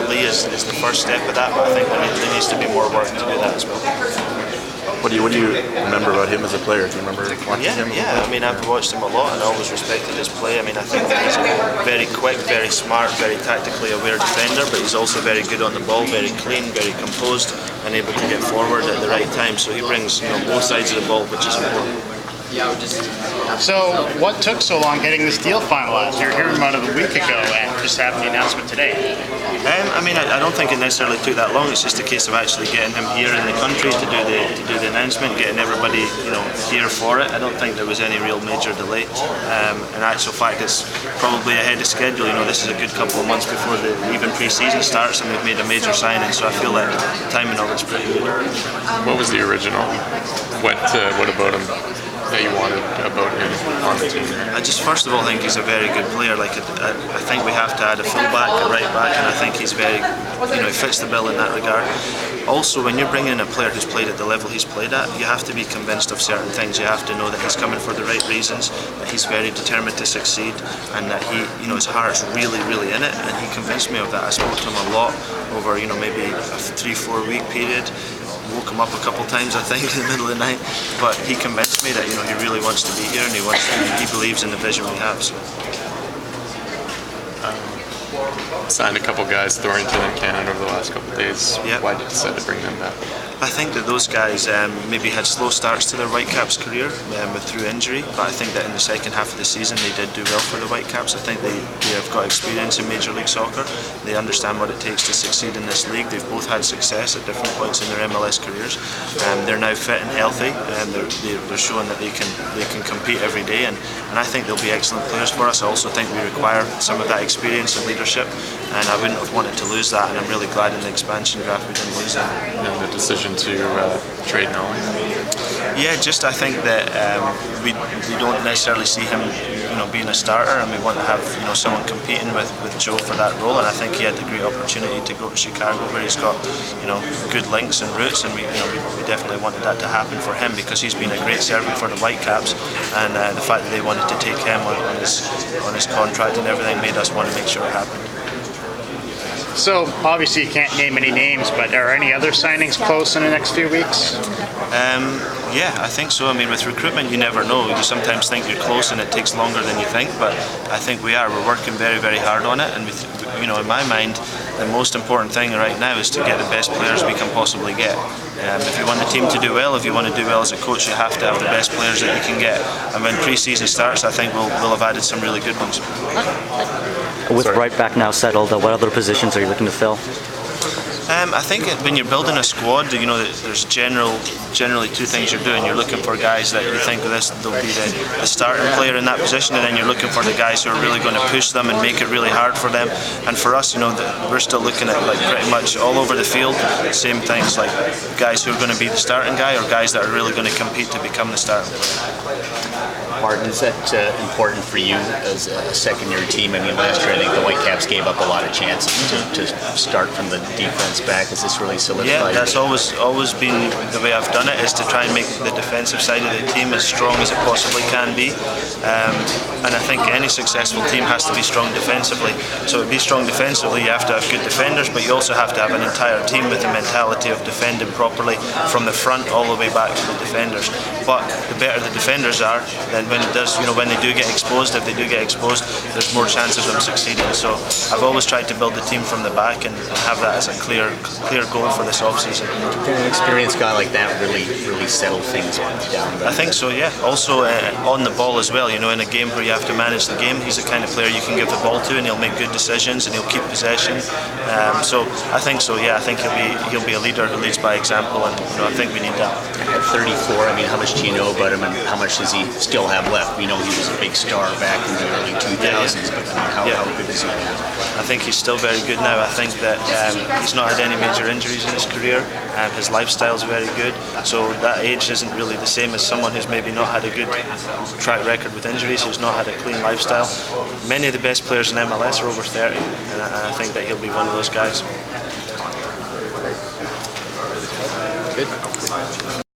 Young-Pyo Lee is the first step of that, but I think there needs to be more work to do that as well. What do you remember about him as a player? Do you remember watching him? Yeah. I mean, I've watched him a lot and always respected his play. I mean, I think that he's very quick, very smart, very tactically aware defender, but he's also very good on the ball, very clean, very composed, and able to get forward at the right time. So he brings both sides of the ball, which is important. So, what took so long getting this deal finalized? You're hearing about it a week ago and just having the announcement today. I mean, I don't think it necessarily took that long. It's just a case of actually getting him here in the country to do the announcement, getting everybody here for it. I don't think there was any real major delay. In actual fact, it's probably ahead of schedule. This is a good couple of months before the even pre-season starts, and we've made a major signing. So I feel like the timing of it's pretty good. What was the original? What about him that you wanted about him on the team? I just first of all think he's a very good player. I think we have to add a fullback, a right back, and I think he's very, he fits the bill in that regard. Also, when you're bringing in a player who's played at the level he's played at, you have to be convinced of certain things. You have to know that he's coming for the right reasons, that he's very determined to succeed, and that his heart's really, really in it. And he convinced me of that. I spoke to him a lot over, maybe a 3-4 week period. Woke him up a couple times, I think, in the middle of the night. But he convinced me that he really wants to be here, and he believes in the vision we have. So. Signed a couple guys, Thornton and Cannon, over the last couple of days. Yep. Why did you decide to bring them back? I think that those guys maybe had slow starts to their Whitecaps career through injury, but I think that in the second half of the season they did do well for the Whitecaps. I think they have got experience in Major League Soccer. They understand what it takes to succeed in this league. They've both had success at different points in their MLS careers. They're now fit and healthy, and they're showing that they can compete every day. And I think they'll be excellent players for us. I also think we require some of that experience and leadership, and I wouldn't have wanted to lose that. And I'm really glad in the expansion draft we didn't lose that. And the decision to trade Nolan? Yeah, I think that we don't necessarily see him being a starter, and we want to have someone competing with Joe for that role. And I think he had the great opportunity to go to Chicago, where he's got good links and roots, and we definitely wanted that to happen for him, because he's been a great servant for the Whitecaps, and the fact that they wanted to take him on his contract and everything made us want to make sure it happened. So, obviously you can't name any names, but are any other signings close in the next few weeks? Yeah, I think so. I mean, with recruitment, you never know. You sometimes think you're close and it takes longer than you think, but I think we are. We're working very, very hard on it, and in my mind, the most important thing right now is to get the best players we can possibly get. If you want the team to do well, if you want to do well as a coach, you have to have the best players that you can get. And when pre-season starts, I think we'll have added some really good ones. With right back now settled, what other positions are you looking to fill? I think when you're building a squad, there's generally two things you're doing. You're looking for guys that you think they'll be the starting player in that position, and then you're looking for the guys who are really going to push them and make it really hard for them. And for us, we're still looking at pretty much all over the field, same things, like guys who are going to be the starting guy or guys that are really going to compete to become the starting player. Martin, is that important for you as a second-year team? I mean, last year I think the Whitecaps gave up a lot of chances to start from the defense back. Is this really solidified? Yeah, that's always been the way I've done it, is to try and make the defensive side of the team as strong as it possibly can be. And I think any successful team has to be strong defensively. So to be strong defensively, you have to have good defenders, but you also have to have an entire team with the mentality of defending properly from the front all the way back to the defenders. But the better the defenders are, then when they do get exposed, if they do get exposed, there's more chances of them succeeding. So I've always tried to build the team from the back and have that as a clear goal for this off-season. Can an experienced guy like that really settle things down? I think so, yeah. Also on the ball as well. In a game where you have to manage the game, he's the kind of player you can give the ball to, and he'll make good decisions and he'll keep possession. So I think so, yeah. I think he'll be a leader who leads by example, and I think we need that. At 34, I mean, how much do you know about him, and how much does he still have left? We know he was a big star back in the early 2000s, but how good is he now? I think he's still very good now. I think that he's not had any major injuries in his career. His lifestyle's very good, so that age isn't really the same as someone who's maybe not had a good track record with injuries, who's not had a clean lifestyle. Many of the best players in MLS are over 30, and I think that he'll be one of those guys. Good.